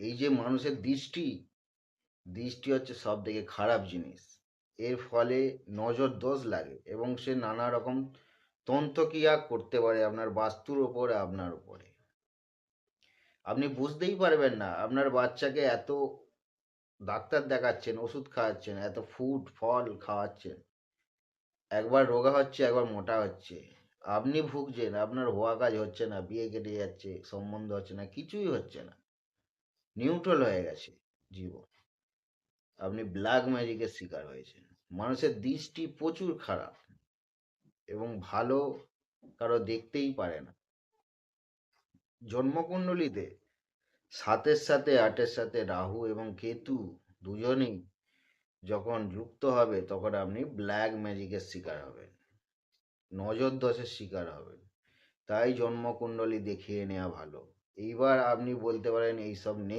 এই যে মানুষের দৃষ্টি, দৃষ্টি হচ্ছে সব থেকে খারাপ জিনিস। এর ফলে নজর দোষ লাগে এবং সে নানা রকম তন্ত্রক্রিয়া করতে পারে আপনার বাস্তুর ওপরে, আপনার উপরে। আপনি বুঝতেই পারবেন না আপনার বাচ্চাকে এত ডাক্তার দেখাচ্ছেন, ওষুধ খাওয়াচ্ছেন, এত ফুড ফল খাওয়াচ্ছেন, একবার রোগা হচ্ছে, একবার মোটা হচ্ছে। আপনি ভুগছেন, আপনার হওয়া কাজ হচ্ছে না, বিয়ে কেটে যাচ্ছে, সম্বন্ধ হচ্ছে না, কিছুই হচ্ছে না, নিউট্রাল হয়ে গেছে জীবন। আপনি ব্ল্যাক ম্যাজিকের শিকার হয়েছেন। মানুষের দৃষ্টি প্রচুর খারাপ এবং ভালো কারো দেখতেই পারে না। জন্মকুণ্ডলিতে 7-এর সাথে 8-এর সাথে রাহু এবং কেতু দুজনেই যখন যুক্ত হবে, তখন আপনি ব্ল্যাক ম্যাজিকের শিকার হবেন, নজর দোষের শিকার হবেন। তাই জন্মকুণ্ডলী দেখিয়ে নেওয়া ভালো। এইবার আপনি বলতে পারেন এইসব নেই।